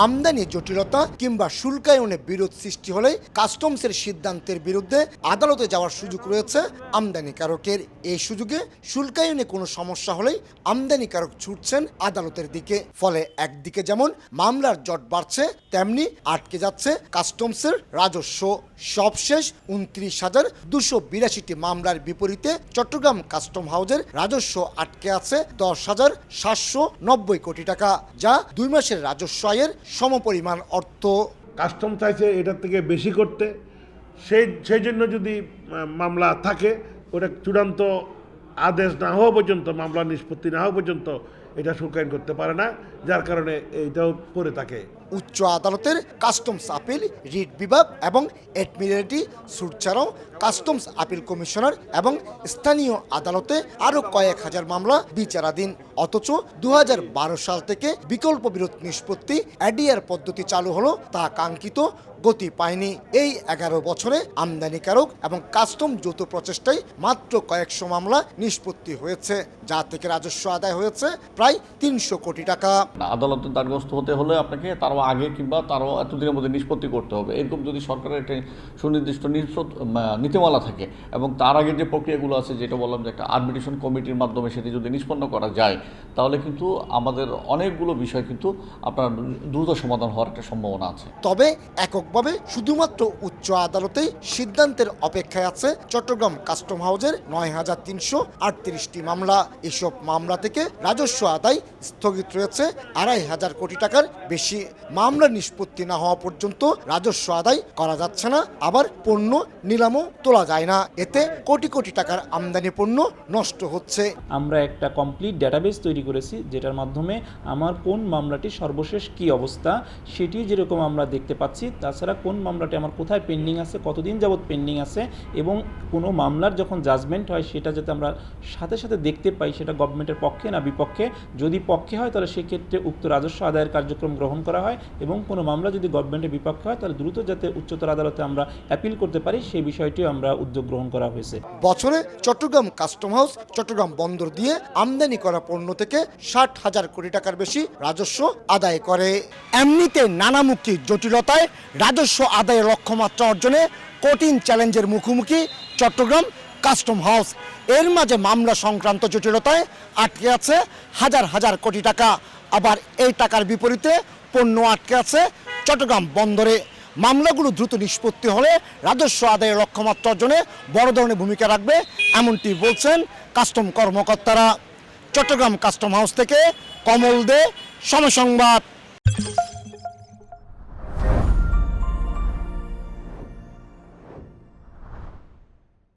আমদানি জটিলতা কিংবা শুল্কায়নে বিরোধ সৃষ্টি হলে কাস্টমসের সিদ্ধান্তের বিরুদ্ধে আদালতে যাওয়ার সুযোগ রয়েছে আমদানিকারকের। এই সুযোগে শুল্কায়নে কোনো সমস্যা হলেই আমদানিকারক ছুটছেন আদালতের দিকে। ফলে একদিকে যেমন মামলার জট বাড়ছে, তেমনি আটকে যাচ্ছে কাস্টমসের রাজস্ব। সবশেষ 29,282টি মামলার বিপরীতে চট্টগ্রাম কাস্টম হাউজের রাজস্ব আটকে আছে 10,790 কোটি টাকা, যা 2 মাসের রাজস্ব আয়ের সমপরিমাণ অর্থ। কাস্টম চাইছে এটার থেকে বেশি করতে, সেই জন্য যদি মামলা থাকে, ওটা চূড়ান্ত আদেশ না হওয়া পর্যন্ত, মামলা নিষ্পত্তি না হওয়া পর্যন্ত এটা শুল্কায়ন করতে পারে না, যার কারণে এইটাও পড়ে থাকে। উচ্চ আদালতের কাস্টমস আপিল, রিট বিভাগ এবং এডমিরালটি স্যুট ছাড়াও কাস্টমস আপিল কমিশনার এবং স্থানীয় আদালতে আরও কয়েক হাজার মামলা বিচারাধীন। অথচ 2012 সাল থেকে বিকল্প বিরোধ নিষ্পত্তি এডিআর পদ্ধতি চালু হলো, তা কাঙ্ক্ষিত গতি পায়নি। এই 11 বছরে আমদানিকারক এবং কাস্টম যৌথ প্রচেষ্টায় মাত্র কয়েকশো মামলা নিষ্পত্তি হয়েছে, যা থেকে রাজস্ব আদায় হয়েছে প্রায় 300 কোটি টাকা। আদালতের দ্বারস্থ হতে হলে আপনাকে তারও আগে কিংবা তারও এতদিনের মধ্যে নিষ্পত্তি করতে হবে। এরকম যদি সরকারের একটা সুনির্দিষ্ট নীতিমালা থাকে এবং তার আগে যে প্রক্রিয়াগুলো আছে, যেটা বললাম যে একটা আরবিট্রেশন কমিটির মাধ্যমে সেটি যদি নিষ্পন্ন করা যায়, তাহলে কিন্তু আমাদের অনেকগুলো বিষয় কিন্তু আপনার দ্রুত সমাধান হওয়ার একটা সম্ভাবনা আছে। তবে এককভাবে শুধুমাত্র উচ্চ আদালতেই সিদ্ধান্তের অপেক্ষায় আছে চট্টগ্রাম কাস্টম হাউজের 9,338টি মামলা। এসব মামলা থেকে রাজস্ব আদায় স্থগিত রয়েছে 2,500 কোটি টাকার বেশি। মামলা নিষ্পত্তি না হওয়া পর্যন্ত রাজস্ব আদায় করা যাচ্ছে না, আবার পণ্য নিলামও তোলা যায় না। এতে কোটি কোটি টাকার আমদানি পণ্য নষ্ট হচ্ছে। আমরা একটা কমপ্লিট ডেটাবেস তৈরি করেছি, যেটার মাধ্যমে আমার কোন মামলাটি সর্বশেষ কি অবস্থা সেটি যেরকম আমরা দেখতে পাচ্ছি, তাছাড়া কোন মামলাটি আমার কোথায় পেন্ডিং আছে, কতদিন যাবৎ পেন্ডিং আছে, এবং কোনো মামলার যখন জাজমেন্ট হয় সেটা যাতে আমরা সাথে সাথে দেখতে পাই সেটা গভর্নমেন্টের পক্ষে না বিপক্ষে। যদি পক্ষে হয় তাহলে সেক্ষেত্রে উক্ত রাজস্ব আদায়ের কার্যক্রম গ্রহণ করা হয়, এবং কোনো মামলা যদি গভর্নমেন্টের বিপক্ষে হয় তাহলে দ্রুত যাতে উচ্চতর আদালতে আমরা অ্যাপিল করতে পারি, সেই বিষয়টিও আমরা উদ্যোগ গ্রহণ করা হয়েছে। বছরে চট্টগ্রাম কাস্টম হাউস চট্টগ্রাম বন্দর দিয়ে আমদানি করা পণ্য থেকে 60,000 কোটি টাকার বেশি রাজস্ব আদায় করে। এমনিতে নানামুখী জটিলতায় রাজস্ব আদায়ের লক্ষ্যমাত্রা অর্জনে কঠিন চ্যালেঞ্জের মুখোমুখি চট্টগ্রাম কাস্টম হাউস। এর মাঝে মামলা সংক্রান্ত জটিলতায় আটকে আছে হাজার হাজার কোটি টাকা, আবার এই টাকার বিপরীতে পণ্য আটকে আছে চট্টগ্রাম বন্দরে। মামলাগুলো দ্রুত নিষ্পত্তি হলে রাজস্ব আদায়ের লক্ষ্যমাত্রা অর্জনে বড় ধরনের ভূমিকা রাখবে, এমনটি বলছেন কাস্টম কর্মকর্তারা। চট্টগ্রাম কাস্টম হাউস থেকে কমল দে, সময় সংবাদ।